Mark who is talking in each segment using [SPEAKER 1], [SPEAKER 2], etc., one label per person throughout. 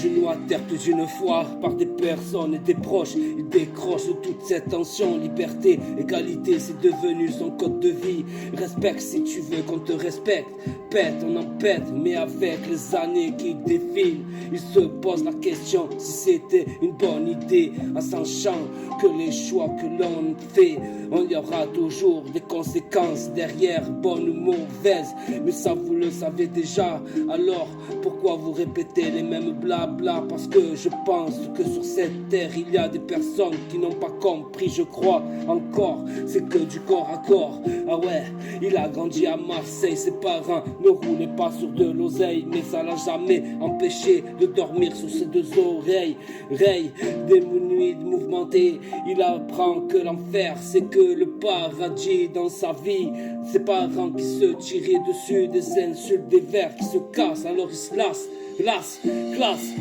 [SPEAKER 1] genou à terre plus d'une fois par des personnes et des proches. Il décroche de toute cette tension. Liberté, égalité, c'est devenu son code de vie. Respecte si tu veux qu'on te respecte. Pète, on en pète, mais avec les années qui défilent, il se pose la question si c'était une bonne idée, en sachant que les choix que l'on fait, il y aura toujours des conséquences derrière, bonnes ou mauvaises. Mais ça vous le savez déjà, alors pourquoi vous répétez les mêmes blabla? Parce que je pense que sur cette terre il y a des personnes qui n'ont pas compris, je crois encore, c'est que du corps à corps. Ah ouais, il a grandi à Marseille, ses parents ne roulaient pas sur de l'oseille, mais ça l'a jamais empêché de dormir sur ses deux oreilles. Ray, des nuits mouvementées, il apprend que l'enfer c'est que le paradis dans sa vie. Ses parents qui se tiraient dessus, des insultes, des vers qui se cassent, alors il se lasse. Classe,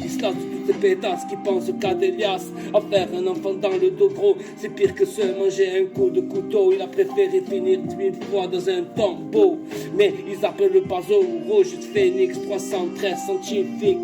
[SPEAKER 1] il se lasse de toutes ces pétasses qui pensent qu'à des liasses. À faire un enfant dans le dos gros, c'est pire que se manger un coup de couteau. Il a préféré finir 1000 fois dans un tombeau. Mais ils appellent pas au rouge de Phoenix 313 scientifique.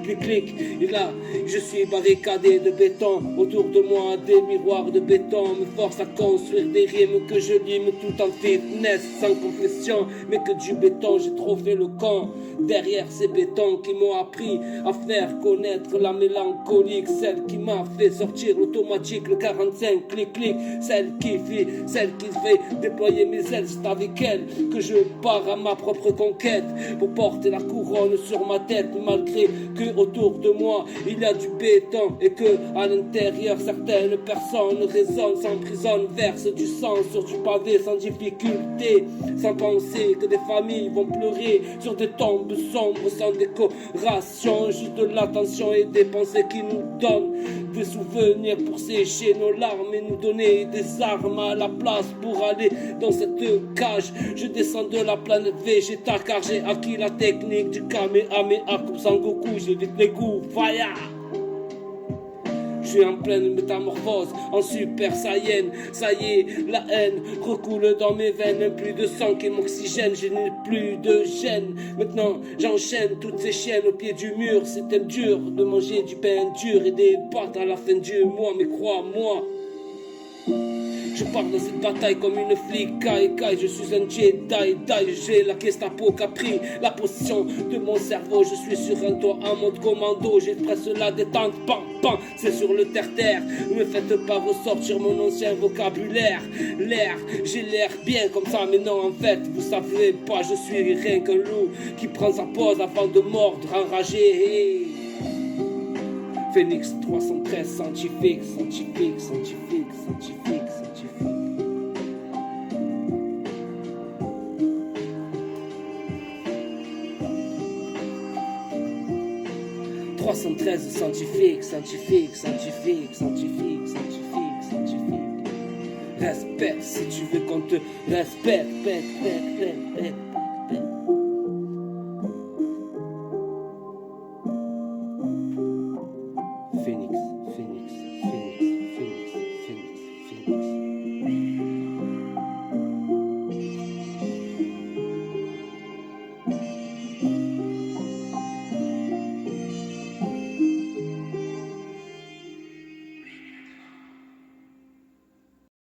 [SPEAKER 1] Clic, et là, je suis barricadé de béton. Autour de moi, des miroirs de béton me forcent à construire des rimes que je lime tout en fitness, sans confession, mais que du béton, j'ai trop fait le con. Derrière ces bétons qui m'ont appris à faire connaître la mélancolique, celle qui m'a fait sortir l'automatique, le 45, clic, celle qui fait déployer mes ailes, c'est avec elle que je pars à ma propre conquête, pour porter la couronne sur ma tête, malgré que autour de moi il y a du béton et que à l'intérieur certaines personnes raisonnent, s'emprisonnent, versent du sang sur du pavé sans difficulté, sans penser que des familles vont pleurer sur des tombes sombres sans décoration, juste de l'attention et des pensées qui nous donnent des souvenirs pour sécher nos larmes et nous donner des armes à la place pour aller dans cette cage. Je descends de la planète Vegeta car j'ai acquis la technique du Kamehameha comme Sangoku, j'évite les coups, fire. Je suis en pleine métamorphose, en super saiyan. Ça y est, la haine recoule dans mes veines. Plus de sang qui m'oxygène, je n'ai plus de gêne. Maintenant, j'enchaîne toutes ces chiennes au pied du mur. C'était dur de manger du pain dur et des pâtes à la fin du mois. Mais crois-moi, je pars dans cette bataille comme une flic, Kai, je suis un Jedi, j'ai la Gestapo qui a pris la position de mon cerveau, je suis sur un toit en mode commando, j'ai presque la détente, pam, c'est sur le terre-terre, ne me faites pas ressortir mon ancien vocabulaire, j'ai l'air bien comme ça, mais non en fait, vous savez pas, je suis rien qu'un loup qui prend sa pause avant de mordre, enragé. Phoenix 313, scientifique. 313 scientifique. Respecte si tu veux qu'on te respecte.